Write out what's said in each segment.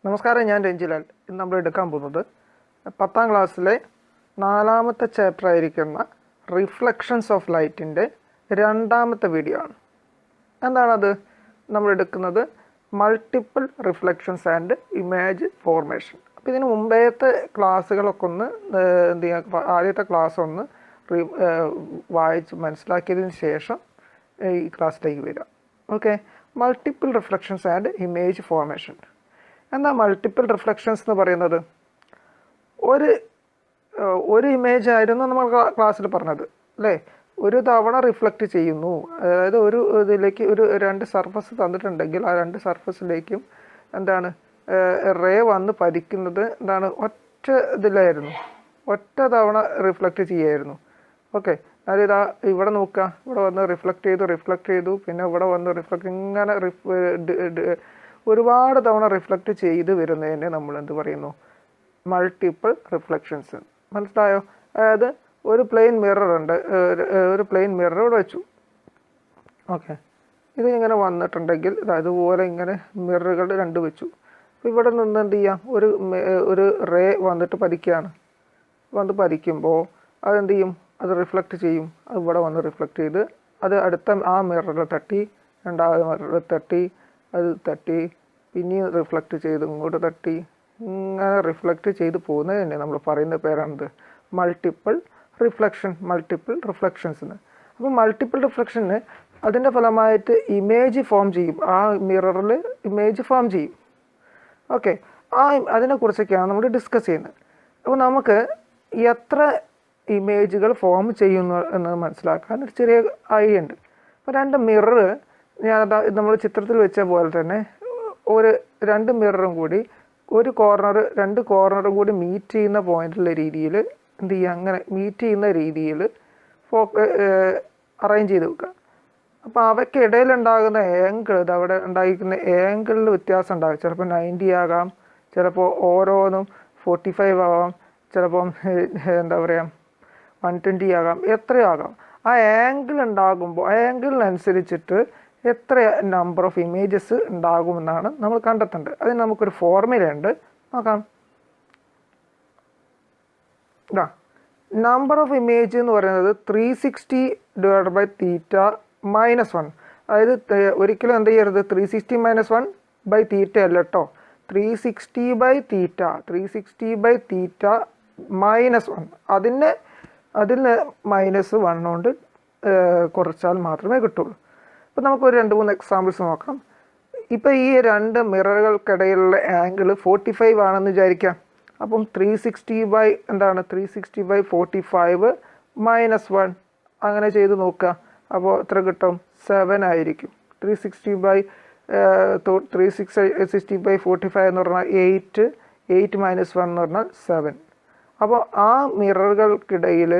നമസ്കാരം, ഞാൻ രഞ്ജിലാൽ. ഇന്ന് നമ്മൾ എടുക്കാൻ പോകുന്നത് 10ാം ക്ലാസ്സിലെ 4ാമത്തെ ചാപ്റ്റർ ആയിരിക്കുന്ന റിഫ്ലക്ഷൻസ് ഓഫ് ലൈറ്റിൻ്റെ 2ാമത്തെ വീഡിയോ ആണ്. എന്താണത്? നമ്മൾ എടുക്കുന്നത് multiple reflections and image formation. അപ്പോൾ ഇതിന് മുമ്പത്തെ ക്ലാസ്സുകളൊക്കെ ഒന്ന് എന്ത് ചെയ്യുക, ആദ്യത്തെ ക്ലാസ് ഒന്ന് വായിച്ച് മനസ്സിലാക്കിയതിന് ശേഷം ഈ ക്ലാസ്സിലേക്ക് വരിക. Okay, multiple reflections and image formation. എന്താ മൾട്ടിപ്പിൾ റിഫ്ലക്ഷൻസ് എന്ന് പറയുന്നത്? ഒരു ഇമേജ് ആയിരുന്നു നമ്മൾ ക്ലാസ്സിൽ പറഞ്ഞത് അല്ലേ? ഒരു തവണ റിഫ്ലക്റ്റ് ചെയ്യുന്നു. അതായത് ഒരു ഇതിലേക്ക് രണ്ട് സർഫസ് തന്നിട്ടുണ്ടെങ്കിൽ ആ രണ്ട് സർഫസിലേക്കും എന്താണ് റേ വന്ന് പതിക്കുന്നത് എന്താണ് ഒറ്റ ഇതിലായിരുന്നു, ഒറ്റ തവണ റിഫ്ലക്റ്റ് ചെയ്യായിരുന്നു. ഓക്കെ, അതായത് ഇവിടെ നോക്കുക, ഇവിടെ വന്ന് റിഫ്ലക്റ്റ് ചെയ്തു, പിന്നെ ഇവിടെ വന്ന് റിഫ്ലക്റ്റ്, ഇങ്ങനെ ഒരുപാട് തവണ റിഫ്ലക്റ്റ് ചെയ്ത് വരുന്നതിനെ നമ്മൾ എന്ത് പറയുന്നു? Multiple reflections. മനസ്സിലായോ? അതായത് ഒരു പ്ലെയിൻ മിറർ ഉണ്ട്, ഒരു പ്ലെയിൻ മിറർ ഇവിടെ വെച്ചു. ഓക്കെ, ഇത് ഇങ്ങനെ വന്നിട്ടുണ്ടെങ്കിൽ അതുപോലെ ഇങ്ങനെ മിററുകൾ രണ്ട് വെച്ചു. ഇവിടെ നിന്ന് എന്ത് ചെയ്യാം, ഒരു റേ വന്നിട്ട് പതിക്കുകയാണ്. വന്ന് പതിക്കുമ്പോൾ അതെന്ത് ചെയ്യും? അത് റിഫ്ലക്റ്റ് ചെയ്യും. അത് ഇവിടെ വന്ന് റിഫ്ലക്റ്റ് ചെയ്ത് അത് അടുത്ത ആ മിററിൽ തട്ടി, രണ്ടാമത് മിററിൽ തട്ടി, അത് തട്ടി, പിന്നെയും റിഫ്ലക്റ്റ് ചെയ്ത് ഇങ്ങോട്ട് തട്ടി, ഇങ്ങനെ റിഫ്ലക്റ്റ് ചെയ്ത് പോകുന്നത് തന്നെ നമ്മൾ പറയുന്ന പേരാണിത് മൾട്ടിപ്പിൾ റിഫ്ലക്ഷൻസ് എന്ന്. അപ്പോൾ മൾട്ടിപ്പിൾ റിഫ്ലക്ഷന് അതിൻ്റെ ഫലമായിട്ട് ഇമേജ് ഫോം ചെയ്യും, ആ മിററിൽ ഇമേജ് ഫോം ചെയ്യും. ഓക്കെ, അതിനെക്കുറിച്ചൊക്കെയാണ് നമ്മൾ ഡിസ്കസ് ചെയ്യുന്നത്. അപ്പോൾ നമുക്ക് എത്ര ഇമേജുകൾ ഫോം ചെയ്യുന്നു എന്ന് മനസ്സിലാക്കാൻ ഒരു ചെറിയ ഐഡിയ ഉണ്ട്. അപ്പോൾ രണ്ട് മിറർ നമ്മൾ ചിത്രത്തിൽ വെച്ച പോലെ തന്നെ രണ്ട് മിററും കൂടി രണ്ട് കോർണറും കൂടി മീറ്റ് ചെയ്യുന്ന പോയിന്റുള്ള രീതിയിൽ എന്ത് ചെയ്യുക, അങ്ങനെ മീറ്റ് ചെയ്യുന്ന രീതിയിൽ അറേഞ്ച് ചെയ്ത് വെക്കുക. അപ്പോൾ അവയ്ക്കിടയിലുണ്ടാകുന്ന ആംഗിൾ, അവിടെ ഉണ്ടായിരിക്കുന്ന ആംഗിളിൽ വ്യത്യാസം ഉണ്ടാകും. ചിലപ്പോൾ 90 ആകാം, ചിലപ്പോൾ ഓരോന്നും 45 ആകാം, ചിലപ്പം എന്താ പറയുക 120 ആകാം, എത്രയോ ആകാം. ആ ആംഗിൾ ഉണ്ടാകുമ്പോൾ ആംഗിളിനനുസരിച്ചിട്ട് എത്ര നമ്പർ ഓഫ് ഇമേജസ് ഉണ്ടാകുമെന്നാണ് നമ്മൾ കണ്ടെത്തേണ്ടത്. അതിന് നമുക്കൊരു ഫോർമുല ഉണ്ട്, നോക്കാം. നമ്പർ ഓഫ് ഇമേജ് എന്ന് പറയുന്നത് 360 ഡിവൈഡഡ് ബൈ തീറ്റ മൈനസ് 1. അതായത് ഒരിക്കലും എന്ത് ചെയ്യരുത്, 360 മൈനസ് 1 ബൈ തീറ്റ അല്ല കേട്ടോ, 360 ബൈ തീറ്റ മൈനസ് 1. അതിൽ മൈനസ് 1 കൊണ്ട് കുറച്ചാൽ മാത്രമേ കിട്ടുള്ളൂ. അപ്പോൾ നമുക്കൊരു 2-3 എക്സാമ്പിൾസ് നോക്കാം. ഇപ്പോൾ ഈ രണ്ട് മിററുകൾക്കിടയിലുള്ള ആംഗിൾ 45 ആണെന്ന് വിചാരിക്കാം. അപ്പം 360 ബൈ 45 മൈനസ് 1 അങ്ങനെ ചെയ്ത് നോക്കുക. അപ്പോൾ എത്ര കിട്ടും? 7 ആയിരിക്കും. 360 ബൈ 45 എന്ന് പറഞ്ഞാൽ 8 മൈനസ് 1 എന്ന് പറഞ്ഞാൽ 7. അപ്പോൾ ആ മിററുകൾക്കിടയിൽ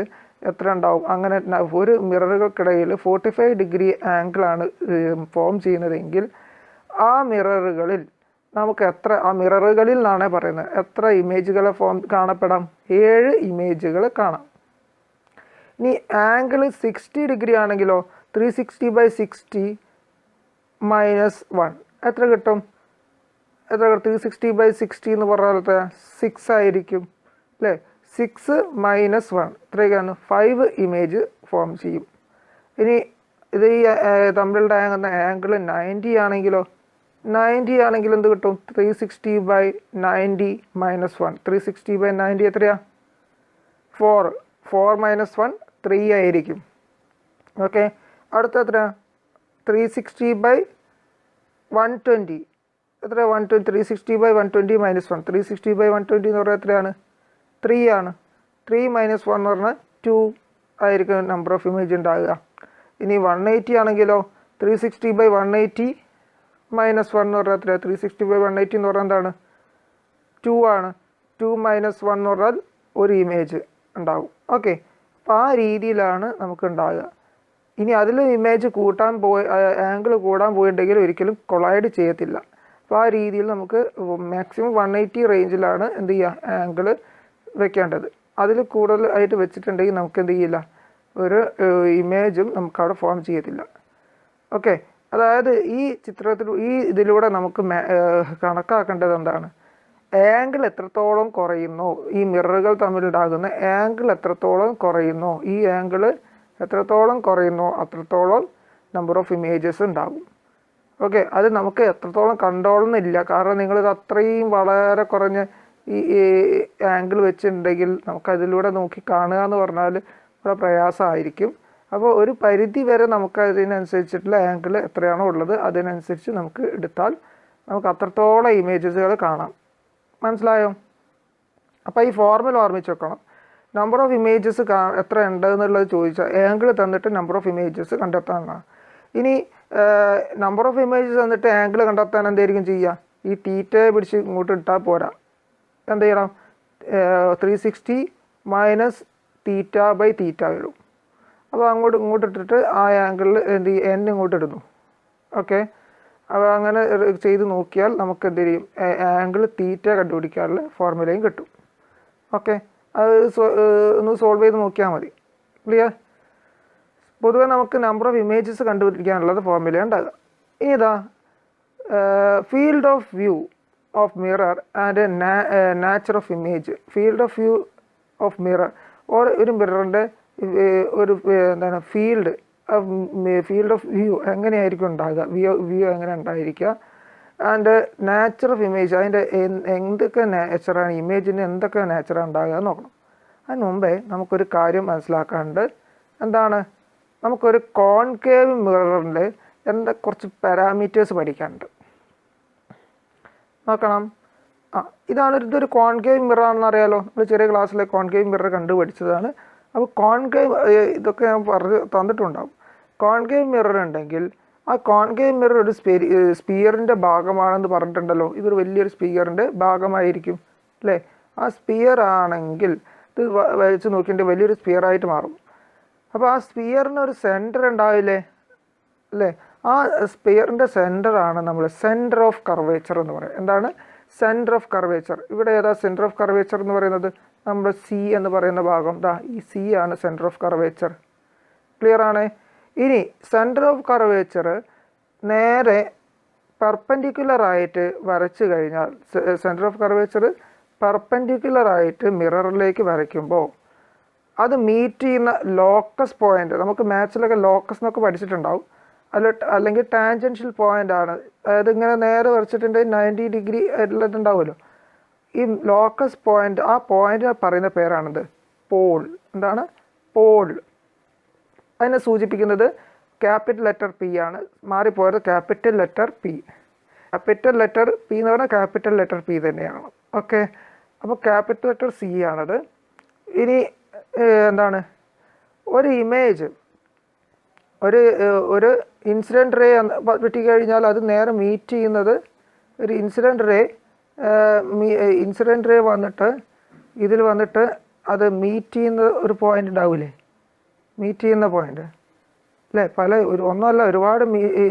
എത്ര ഉണ്ടാവും? അങ്ങനെ ഒരു മിററുകൾക്കിടയിൽ 45 ഡിഗ്രി ആംഗിളാണ് ഫോം ചെയ്യുന്നതെങ്കിൽ ആ മിററുകളിൽ നമുക്ക് ആ മിററുകളിൽ നിന്നാണ് പറയുന്നത് എത്ര ഇമേജുകൾ കാണപ്പെടാം? 7 ഇമേജുകൾ കാണാം. ഇനി ആംഗിൾ 60 ഡിഗ്രി ആണെങ്കിലോ 360 ബൈ 60 മൈനസ് 1 എത്ര കിട്ടും? 360 ബൈ 60 എന്ന് പറഞ്ഞാൽ 6 ആയിരിക്കും അല്ലേ? 6 മൈനസ് 1 എത്രയൊക്കെയാണ്? 5 ഇമേജ് ഫോം ചെയ്യും. ഇനി ഇത് ഈ തമ്മിലുള്ള ആംഗിൾ 90 ആണെങ്കിലോ 90 ആണെങ്കിൽ എന്ത് കിട്ടും? 360 ബൈ 90 മൈനസ് 1. 360 ബൈ 90 എത്രയാ? 4 മൈനസ് 1 3 ആയിരിക്കും. ഓക്കെ, അടുത്ത എത്ര? 360 ബൈ 120 എത്ര? 120. 360 ബൈ 120 മൈനസ് 1. 360 ബൈ 120 എന്ന് പറഞ്ഞാൽ എത്രയാണ്? 3 ആണ്. 3 മൈനസ് 1 എന്ന് പറഞ്ഞാൽ 2 ആയിരിക്കും നമ്പർ ഓഫ് ഇമേജ് ഉണ്ടാകുക. ഇനി 180 ആണെങ്കിലോ 360 ബൈ 180 മൈനസ് 1 എന്ന് പറഞ്ഞാൽ എത്രയാണ്? 360 ബൈ 180 എന്ന് പറഞ്ഞാൽ എന്താണ്? 2 ആണ്. 2 മൈനസ് 1 എന്ന് പറഞ്ഞാൽ ഒരു ഇമേജ് ഉണ്ടാകും. ഓക്കെ, അപ്പോൾ ആ രീതിയിലാണ് നമുക്ക് ഉണ്ടാകുക. ഇനി അതിൽ ഇമേജ് ആംഗിൾ കൂടാൻ പോയിട്ടുണ്ടെങ്കിൽ ഒരിക്കലും കൊളൈഡ് ചെയ്യത്തില്ല. അപ്പോൾ ആ രീതിയിൽ നമുക്ക് മാക്സിമം 180 റേഞ്ചിലാണ് എന്ത് ചെയ്യുക, ആംഗിൾ വെക്കേണ്ടത്. അതിൽ കൂടുതലായിട്ട് വെച്ചിട്ടുണ്ടെങ്കിൽ നമുക്ക് എന്ത് ചെയ്യില്ല, ഒരു ഇമേജും നമുക്കവിടെ ഫോം ചെയ്യത്തില്ല. ഓക്കെ, അതായത് ഈ ഇതിലൂടെ നമുക്ക് കണക്കാക്കേണ്ടത് എന്താണ്? ആംഗിൾ എത്രത്തോളം കുറയുന്നു, ഈ മിററുകൾ തമ്മിലുണ്ടാകുന്ന ആംഗിൾ എത്രത്തോളം കുറയുന്നു, ഈ ആംഗിൾ എത്രത്തോളം കുറയുന്നു അത്രത്തോളം നമ്പർ ഓഫ് ഇമേജസ് ഉണ്ടാകും. ഓക്കെ, അത് നമുക്ക് എത്രത്തോളം കണ്ടോളന്നില്ല, കാരണം നിങ്ങളിത് അത്രയും വളരെ കുറഞ്ഞ ഈ ആംഗിൾ വെച്ചിട്ടുണ്ടെങ്കിൽ നമുക്കതിലൂടെ നോക്കി കാണുക എന്ന് പറഞ്ഞാൽ വളരെ പ്രയാസമായിരിക്കും. അപ്പോൾ ഒരു പരിധി വരെ നമുക്ക് അതിനനുസരിച്ചിട്ടുള്ള ആംഗിൾ എത്രയാണോ ഉള്ളത് അതിനനുസരിച്ച് നമുക്ക് എടുത്താൽ നമുക്ക് അത്രത്തോളം ഇമേജസുകൾ കാണാം. മനസ്സിലായോ? അപ്പോൾ ഈ ഫോർമുല ഓർമ്മിച്ച് വെക്കണം. നമ്പർ ഓഫ് ഇമേജസ് എത്ര ഉണ്ട് എന്നുള്ളത് ചോദിച്ചാൽ ആംഗിൾ തന്നിട്ട് നമ്പർ ഓഫ് ഇമേജസ് കണ്ടെത്താനാണ്. ഇനി നമ്പർ ഓഫ് ഇമേജസ് തന്നിട്ട് ആംഗിൾ കണ്ടെത്താൻ എന്തായിരിക്കും ചെയ്യുക? ഈ തീറ്റയെ പിടിച്ച് ഇങ്ങോട്ട് ഇട്ടാൽ പോരാ, എന്ത് ചെയ്യണം? 360 മൈനസ് തീറ്റ ബൈ തീറ്റ വരും. അപ്പോൾ ഇങ്ങോട്ട് ഇട്ടിട്ട് ആ ആംഗിളിൽ എന്ത് ചെയ്യും? എൻ ഇങ്ങോട്ട് ഇടുന്നു. ഓക്കെ, അപ്പോൾ അങ്ങനെ ചെയ്ത് നോക്കിയാൽ നമുക്ക് എന്ത് ചെയ്യും? ആംഗിൾ തീറ്റ കണ്ടുപിടിക്കാനുള്ള ഫോർമുലയും കിട്ടും. ഓക്കെ, അത് ഒന്ന് സോൾവ് ചെയ്ത് നോക്കിയാൽ മതി. ക്ലിയർ? പൊതുവെ നമുക്ക് നമ്പർ ഓഫ് ഇമേജസ് കണ്ടുപിടിക്കാനുള്ളത് ഫോർമുല ഉണ്ടാകുക. ഇതാ field of view of mirror and nature of image. Field of view of mirror, ഒരു മിററിൻ്റെ ഒരു എന്താണ് ഫീൽഡ് ഓഫ് വ്യൂ എങ്ങനെയായിരിക്കും ഉണ്ടാകുക, വ്യൂ എങ്ങനെ ഉണ്ടായിരിക്കുക, ആൻഡ് നാച്ചർ ഓഫ് ഇമേജ്, അതിൻ്റെ എന്തൊക്കെ നേച്ചറാണ്, ഇമേജിന് എന്തൊക്കെ നേച്ചറാണ് ഉണ്ടാകുക എന്ന് നോക്കണം. അതിന് മുമ്പേ നമുക്കൊരു കാര്യം മനസ്സിലാക്കാനുണ്ട്. എന്താണ്? നമുക്കൊരു കോൺകേവ് മിററിൻ്റെ കുറച്ച് പാരാമീറ്റേഴ്സ് പഠിക്കാനുണ്ട്. നോക്കണം. ഇതൊരു കോൺകേവ് മിറർ ആണെന്ന് അറിയാലോ, നമ്മൾ ചെറിയ ക്ലാസ്സിലെ കോൺകേവ് മിറർ കണ്ടുപഠിച്ചതാണ്. അപ്പോൾ കോൺകേവ് ഇതൊക്കെ ഞാൻ തന്നിട്ടുണ്ടാകും. കോൺകേവ് മിറർ ഉണ്ടെങ്കിൽ ആ കോൺകേവ് മിറർ ഒരു സ്പിയറിൻ്റെ ഭാഗമാണെന്ന് പറഞ്ഞിട്ടുണ്ടല്ലോ. ഇതൊരു വലിയൊരു സ്പിയറിൻ്റെ ഭാഗമായിരിക്കും അല്ലേ? ആ സ്പിയർ ആണെങ്കിൽ ഇത് വെച്ച് നോക്കിയിട്ട് വലിയൊരു സ്പിയറായിട്ട് മാറും. അപ്പോൾ ആ സ്പിയറിന് ഒരു സെൻറ്റർ ഉണ്ടാവില്ലേ അല്ലേ? ആ സ്പിയറിൻ്റെ സെൻറ്ററാണ് നമ്മൾ സെൻറ്റർ ഓഫ് കർവേച്ചർ എന്ന് പറയുന്നത്. എന്താണ് സെൻറ്റർ ഓഫ് കർവേച്ചർ? ഇവിടെ ഏതാ സെൻറ്റർ ഓഫ് കർവേച്ചർ എന്ന് പറയുന്നത്? നമ്മുടെ സി എന്ന് പറയുന്ന ഭാഗം, ഈ സി ആണ് സെൻറ്റർ ഓഫ് കർവേച്ചർ. ക്ലിയർ ആണ്? ഇനി സെൻറ്റർ ഓഫ് കർവേച്ചർ നേരെ പെർപെൻഡിക്കുലറായിട്ട് വരച്ചു കഴിഞ്ഞാൽ, സെൻറ്റർ ഓഫ് കർവേച്ചർ പെർപെൻഡിക്കുലറായിട്ട് മിററിലേക്ക് വരയ്ക്കുമ്പോൾ അത് മീറ്റ് ചെയ്യുന്ന ലോക്കസ് പോയിൻ്റ്, നമുക്ക് മാത്സിലൊക്കെ ലോക്കസ് എന്നൊക്കെ പഠിച്ചിട്ടുണ്ടാവും, അല്ലെങ്കിൽ ടാൻജൻഷ്യൽ പോയിൻ്റ് ആണ്. അതായത് ഇങ്ങനെ നേരെ വരച്ചിട്ടുണ്ടെങ്കിൽ 90 ഡിഗ്രി ആയിട്ടുണ്ടാവുമല്ലോ. ഈ ലോക്കസ് പോയിൻ്റ്, ആ പോയിൻ്റ് പറയുന്ന പേരാണിത് പോൾ. എന്താണ്? പോൾ. അതിനെ സൂചിപ്പിക്കുന്നത് ക്യാപിറ്റൽ ലെറ്റർ പി ആണ്. മാറിപ്പോയത് capital letter P. Capital letter P എന്ന് പറഞ്ഞാൽ ക്യാപിറ്റൽ ലെറ്റർ പി തന്നെയാണ്. ഓക്കെ, അപ്പോൾ ക്യാപിറ്റൽ ലെറ്റർ സി ആണത്. ഇനി എന്താണ്? ഒരു ഇമേജ്, ഒരു ഇൻസിഡൻറ്റ് റേ കിട്ടിക്കഴിഞ്ഞാൽ അത് നേരെ മീറ്റ് ചെയ്യുന്നത് ഒരു ഇൻസിഡൻറ്റ് റേ വന്നിട്ട് ഇതിൽ വന്നിട്ട് അത് മീറ്റ് ചെയ്യുന്ന ഒരു പോയിൻ്റ് ഉണ്ടാവില്ലേ? മീറ്റ് ചെയ്യുന്ന പോയിൻ്റ് അല്ലേ? ഒന്നല്ല ഒരുപാട്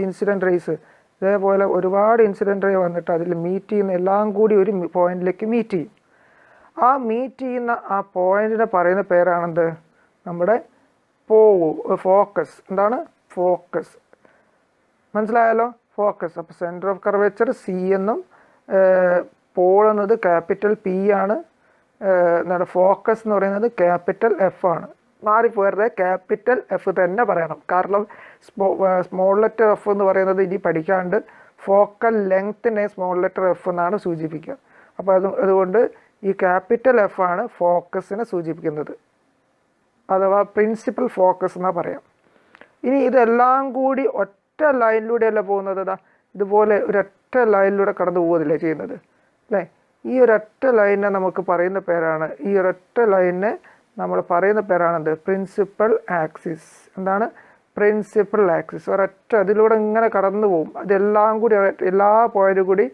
ഇൻസിഡൻറ്റ് റേസ് ഇതേപോലെ ഒരുപാട് ഇൻസിഡൻറ്റ് റേ വന്നിട്ട് അതിൽ മീറ്റ് ചെയ്യുന്ന എല്ലാം കൂടി ഒരു പോയിന്റിലേക്ക് മീറ്റ് ചെയ്യും. ആ മീറ്റ് ചെയ്യുന്ന ആ പോയിന്റിനെ പറയുന്ന പേരാണെന്ത്? നമ്മുടെ ഫോക്കസ്. എന്താണ്? ഫോക്കസ്. മനസ്സിലായല്ലോ? ഫോക്കസ്. അപ്പോൾ സെൻറ്റർ ഓഫ് കർവേച്ചർ സി എന്നും പോൾ എന്നത് ക്യാപിറ്റൽ പി ആണ്. എന്താണ്? ഫോക്കസ് എന്ന് പറയുന്നത് ക്യാപിറ്റൽ എഫ് ആണ്. മാറിപ്പോയരുത്, ക്യാപിറ്റൽ എഫ് തന്നെ പറയണം. കാരണം സ്മോൾ ലെറ്റർ എഫ് എന്ന് പറയുന്നത് ഇനി പഠിക്കാണ്ട് ഫോക്കൽ ലെങ്ത്തിനെ സ്മോൾ ലെറ്റർ എഫ് എന്നാണ് സൂചിപ്പിക്കുക. അപ്പോൾ അതുകൊണ്ട് ഈ ക്യാപിറ്റൽ എഫ് ആണ് ഫോക്കസിനെ സൂചിപ്പിക്കുന്നത്, അഥവാ പ്രിൻസിപ്പൽ ഫോക്കസ് എന്നാ പറയാം. ഇനി ഇതെല്ലാം കൂടി ഒറ്റ ലൈനിലൂടെയല്ല പോകുന്നത്. ഇതുപോലെ ഒരൊറ്റ ലൈനിലൂടെ കടന്നു പോകുന്നില്ലേ ചെയ്യുന്നത് അല്ലേ? ഈ ഒരൊറ്റ ലൈനിനെ നമുക്ക് പറയുന്ന പേരാണ്, ഈ ഒരൊറ്റ ലൈനിനെ നമ്മൾ പറയുന്ന പേരാണെന്ത്? Principal axis. എന്താണ്? Principal axis. ഒരൊറ്റ അതിലൂടെ ഇങ്ങനെ കടന്നു പോകും. അതെല്ലാം കൂടി എല്ലാ പോയിന്റും കൂടി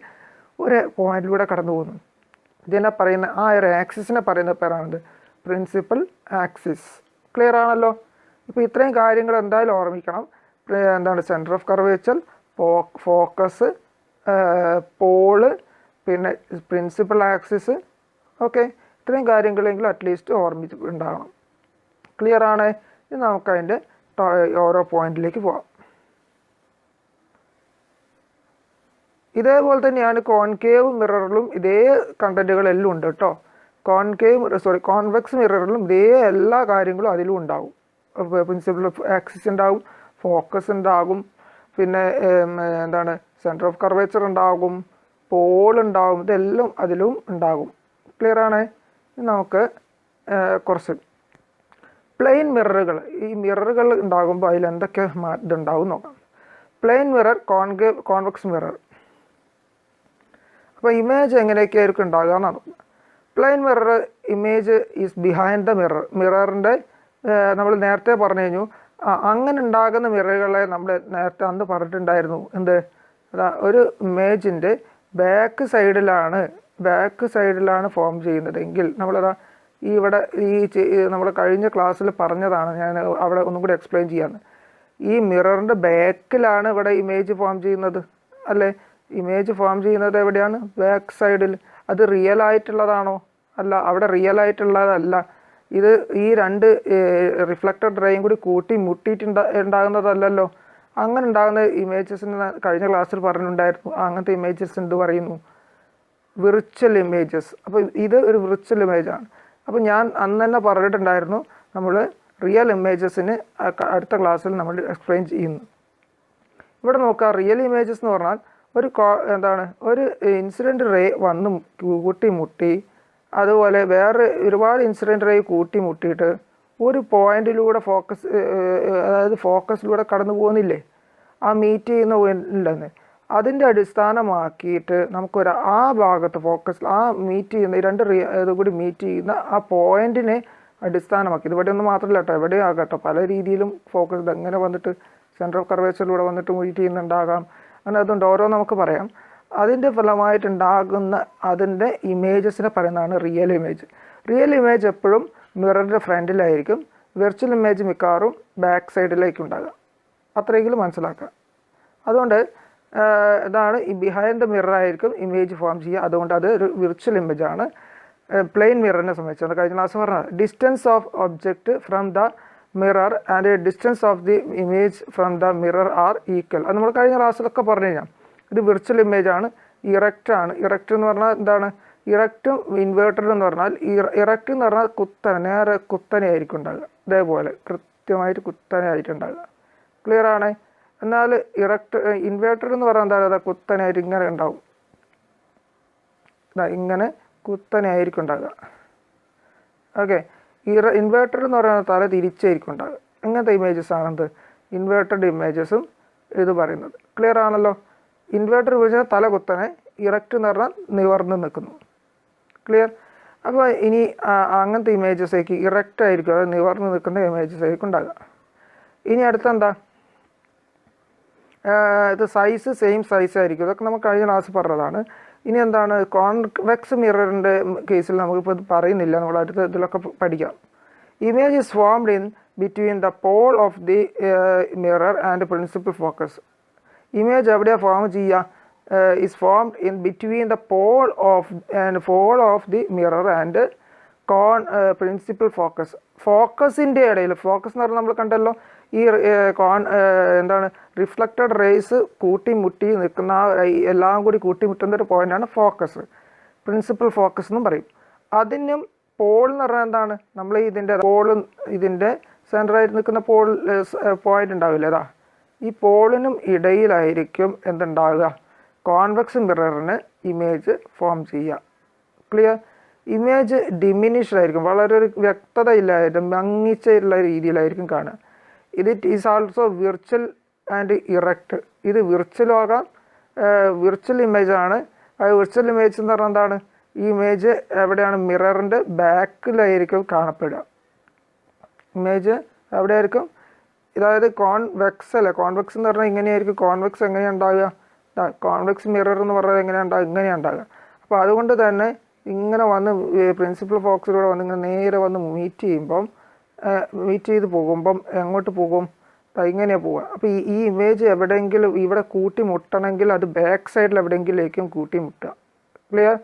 ഒരു പോയിന്റിലൂടെ കടന്നു പോകുന്നു. ഇതിനെ പറയുന്ന ആ ഒരു ആക്സിസിനെ പറയുന്ന പേരാണെന്ത്? Principal axis. ക്ലിയർ ആണല്ലോ? ഇപ്പോൾ ഇത്രയും കാര്യങ്ങൾ എന്തായാലും ഓർമ്മിക്കണം. എന്താണ്? Centre of curvature, focus, pole, പിന്നെ പ്രിൻസിപ്പൽ ആക്സിസ്. ഓക്കെ, ഇത്രയും കാര്യങ്ങളെങ്കിലും അറ്റ്ലീസ്റ്റ് ഓർമ്മിച്ചിട്ടുണ്ടാകണം. ക്ലിയർ ആണ്? ഇനി നമുക്കതിൻ്റെ ഓരോ പോയിന്റിലേക്ക് പോകാം. ഇതേപോലെ തന്നെയാണ് കോൺകേവ് മിററിലും ഇതേ കണ്ടൻറ്റുകളെല്ലാം ഉണ്ട് കേട്ടോ. കോൺവെക്സ് മിററിലും ഇതേ എല്ലാ കാര്യങ്ങളും അതിലും ഉണ്ടാകും. പ്രിൻസിപ്പിൾ ഓഫ് ആക്സിസ് ഉണ്ടാകും, ഫോക്കസ് ഉണ്ടാകും, പിന്നെ എന്താണ് സെൻറ്റർ ഓഫ് കർവേച്ചർ ഉണ്ടാകും, പോൾ ഉണ്ടാകും, ഇതെല്ലാം അതിലും ഉണ്ടാകും. ക്ലിയർ ആണ്. നമുക്ക് കുറച്ച് പ്ലെയിൻ മിററുകൾ, ഈ മിററുകൾ ഉണ്ടാകുമ്പോൾ അതിൽ എന്തൊക്കെ ഇതുണ്ടാവും നോക്കാം. Plane mirror, convex mirror. അപ്പോൾ ഇമേജ് എങ്ങനെയൊക്കെ ആയിരിക്കും ഉണ്ടാകുക എന്നാണ്. Plane mirror image is behind the mirror. മിററിൻ്റെ നമ്മൾ നേരത്തെ പറഞ്ഞു കഴിഞ്ഞു, അങ്ങനെ ഉണ്ടാകുന്ന മിററുകളെ നമ്മൾ നേരത്തെ അന്ന് പറഞ്ഞിട്ടുണ്ടായിരുന്നു. എന്ത്, ഒരു ഇമേജിൻ്റെ ബാക്ക് സൈഡിലാണ് ഫോം ചെയ്യുന്നതെങ്കിൽ നമ്മളതാ ഇവിടെ നമ്മൾ കഴിഞ്ഞ ക്ലാസ്സിൽ പറഞ്ഞതാണ്, ഞാൻ അവിടെ ഒന്നും കൂടി എക്സ്പ്ലെയിൻ ചെയ്യാമെന്ന്. ഈ മിററിൻ്റെ ബാക്കിലാണ് ഇവിടെ ഇമേജ് ഫോം ചെയ്യുന്നത് അല്ലേ? ഇമേജ് ഫോം ചെയ്യുന്നത് എവിടെയാണ്? ബാക്ക് സൈഡിൽ. അത് റിയൽ ആയിട്ടുള്ളതാണോ? അല്ല, അവിടെ റിയൽ ആയിട്ടുള്ളതല്ല. ഇത് ഈ രണ്ട് റിഫ്ലക്റ്റഡ് റേയും കൂടി കൂട്ടി ഉണ്ടാകുന്നതല്ലല്ലോ. അങ്ങനെ ഉണ്ടാകുന്ന ഇമേജസിന് കഴിഞ്ഞ ക്ലാസ്സിൽ പറഞ്ഞിട്ടുണ്ടായിരുന്നു. അങ്ങനത്തെ ഇമേജസ് എന്ത് പറയുന്നു? Virtual images. അപ്പോൾ ഇത് ഒരു വിർച്വൽ ഇമേജാണ്. അപ്പോൾ ഞാൻ അന്ന് തന്നെ പറഞ്ഞിട്ടുണ്ടായിരുന്നു, നമ്മൾ റിയൽ ഇമേജസിന് അടുത്ത ക്ലാസ്സിൽ നമ്മൾ എക്സ്പ്ലെയിൻ ചെയ്യുന്നു. ഇവിടെ നോക്കുക, റിയൽ ഇമേജസ് എന്ന് പറഞ്ഞാൽ ഒരു ഇൻസിഡൻറ്റ് റേ വന്ന് കൂട്ടിമുട്ടി, അതുപോലെ വേറെ ഒരുപാട് ഇൻസിഡൻറ്റ് റേ കൂട്ടിമുട്ടിയിട്ട് ഒരു പോയിന്റിലൂടെ അതായത് ഫോക്കസിലൂടെ കടന്നു പോകുന്നില്ലേ, ആ മീറ്റ് ചെയ്യുന്ന അതിൻ്റെ അടിസ്ഥാനമാക്കിയിട്ട് നമുക്കൊരു ആ ഭാഗത്ത് ആ മീറ്റ് ചെയ്യുന്ന രണ്ട് ഇത് കൂടി മീറ്റ് ചെയ്യുന്ന ആ പോയിന്റിനെ അടിസ്ഥാനമാക്കി, ഇവിടെ ഒന്നും മാത്രമല്ല കേട്ടോ, എവിടെയും ആകട്ടോ, പല രീതിയിലും ഫോക്കസ് എങ്ങനെ വന്നിട്ട് സെൻറ്റർ ഓഫ് കർവേച്ചറിലൂടെ വന്നിട്ട് മീറ്റ് ചെയ്യുന്നുണ്ടാകാം. അങ്ങനെ അതുകൊണ്ട് ഓരോ നമുക്ക് പറയാം. അതിൻ്റെ ഫലമായിട്ടുണ്ടാകുന്ന അതിൻ്റെ ഇമേജസിനെ പറയുന്നതാണ് റിയൽ ഇമേജ്. റിയൽ ഇമേജ് എപ്പോഴും മിററിൻ്റെ ഫ്രണ്ടിലായിരിക്കും. വിർച്വൽ ഇമേജ് മിക്കവാറും ബാക്ക് സൈഡിലേക്ക് ഉണ്ടാകുക. അത്രയെങ്കിലും മനസ്സിലാക്കുക. അതുകൊണ്ട് ഇതാണ് ഈ ബിഹൈൻഡ് ദ മിറർ ആയിരിക്കും ഇമേജ് ഫോം ചെയ്യുക. അതുകൊണ്ട് അത് ഒരു വിർച്വൽ ഇമേജാണ്. പ്ലെയിൻ മിററിനെ സംബന്ധിച്ച് കഴിഞ്ഞ ക്ലാസ് പറഞ്ഞത് distance of object from the mirror and distance of the image from the mirror are equal. അത് നമ്മൾ കഴിഞ്ഞ ക്ലാസ്സിലൊക്കെ പറഞ്ഞു കഴിഞ്ഞാൽ ഇത് വിർച്വൽ ഇമേജാണ്. ഇറക്റ്റാണ്. ഇറക്റ്റ് എന്ന് പറഞ്ഞാൽ എന്താണ്? ഇറക്റ്റും ഇൻവേർട്ടഡ് എന്ന് പറഞ്ഞാൽ ഇറക്റ്റ് എന്ന് പറഞ്ഞാൽ നേരെ കുത്തനെ ആയിരിക്കും ഉണ്ടാകുക. ഇതേപോലെ കൃത്യമായിട്ട് കുത്തനെ ആയിട്ടുണ്ടാകുക. ക്ലിയർ ആണ്. എന്നാൽ ഇൻവേർട്ടഡ് എന്ന് പറഞ്ഞാൽ എന്താണ്? അത് കുത്തനെ ആയിട്ട് ഇങ്ങനെ ഉണ്ടാവും. ഇങ്ങനെ കുത്തനെ ആയിരിക്കും ഉണ്ടാകുക. ഓക്കെ. ഇൻവേർട്ടഡ് എന്ന് പറയുന്നത് തല തിരിച്ചായിരിക്കും ഉണ്ടാകുക. ഇങ്ങനത്തെ ഇമേജസ് ആണെന്ത് ഇൻവേർട്ടഡ് ഇമേജസും ഇത് പറയുന്നത്. ക്ലിയർ ആണല്ലോ. ഇൻവേർട്ടർ ഉപയോഗിച്ചാൽ തല കുത്തനെ, ഇറക്റ്റ് എന്ന് പറഞ്ഞാൽ നിവർന്ന് നിൽക്കുന്നു. ക്ലിയർ. അപ്പോൾ ഇനി അങ്ങനത്തെ ഇമേജസേക്ക് ഇറക്റ്റ് ആയിരിക്കും, അത് നിവർന്ന് നിൽക്കുന്ന ഇമേജസ് ആയിരിക്കും ഉണ്ടാകുക. ഇനി അടുത്തെന്താ? ഇത് സെയിം സൈസ് ആയിരിക്കും. ഇതൊക്കെ നമുക്ക് കഴിഞ്ഞ ക്ലാസ് പറഞ്ഞതാണ്. ഇനി എന്താണ്? കോൺവെക്സ് മിററിൻ്റെ കേസിൽ നമുക്കിപ്പോൾ ഇത് പറയുന്നില്ല, നമ്മൾ അടുത്ത ഇതിലൊക്കെ പഠിക്കാം. Image is formed in between the pole of the mirror and principal focus. Image എവിടെയാണ് ഫോം ചെയ്യുക? Is formed in between the pole of the mirror and principal focus. ഫോക്കസിൻ്റെ ഇടയിൽ, ഫോക്കസ് എന്ന് പറഞ്ഞാൽ നമ്മൾ കണ്ടല്ലോ, ഈ എന്താണ് റിഫ്ലക്റ്റഡ് റേസ് കൂട്ടിമുട്ടി നിൽക്കുന്ന എല്ലാം കൂടി കൂട്ടിമുട്ടുന്ന ഒരു പോയിൻ്റാണ് ഫോക്കസ്. പ്രിൻസിപ്പൽ ഫോക്കസ് എന്നും പറയും. അതിനും പോൾ എന്ന് പറഞ്ഞാൽ എന്താണ്? നമ്മൾ ഇതിൻ്റെ സെൻറ്ററായിട്ട് നിൽക്കുന്ന പോയിൻ്റ് ഉണ്ടാവില്ലേ, അതാ ഈ പോളിനും ഇടയിലായിരിക്കും എന്തുണ്ടാവുക? കോൺവെക്സ് മിററിന് ഇമേജ് ഫോം ചെയ്യുക. ക്ലിയർ. ഇമേജ് ഡിമിനിഷ്ഡ് ആയിരിക്കും, വളരെ ഒരു വ്യക്തത ഇല്ലായിട്ട് മങ്ങിച്ചുള്ള രീതിയിലായിരിക്കും കാണുക. ഇത് is also virtual and erect. ഇത് വിർച്വൽ ആകാം, വിർച്വൽ ഇമേജാണ്. അത് വിർച്വൽ ഇമേജ് എന്ന് പറഞ്ഞാൽ എന്താണ്? ഈ ഇമേജ് എവിടെയാണ്? മിററിൻ്റെ ബാക്കിലായിരിക്കും കാണപ്പെടുക. ഇമേജ് എവിടെയായിരിക്കും? അതായത് കോൺവെക്സ് അല്ലേ, കോൺവെക്സ് എന്ന് പറഞ്ഞാൽ ഇങ്ങനെയായിരിക്കും. കോൺവെക്സ് എങ്ങനെയാണ് ഉണ്ടാകുക? കോൺവെക്സ് മിറർ എന്ന് പറഞ്ഞാൽ എങ്ങനെയാണ് ഉണ്ടാകുക? ഇങ്ങനെയാണ് ഉണ്ടാകുക. അപ്പോൾ അതുകൊണ്ട് തന്നെ ഇങ്ങനെ വന്ന് പ്രിൻസിപ്പൽ ഫോക്കസിലൂടെ വന്ന് ഇങ്ങനെ നേരെ വന്ന് മീറ്റ് ചെയ്ത് പോകുമ്പം എങ്ങോട്ട് പോകും? ഇങ്ങനെയാണ് പോവുക. അപ്പോൾ ഈ ഇമേജ് എവിടെയെങ്കിലും ഇവിടെ കൂട്ടിമുട്ടണമെങ്കിൽ അത് ബാക്ക് സൈഡിൽ എവിടെയെങ്കിലേക്കും കൂട്ടിമുട്ടുക. ക്ലിയർ.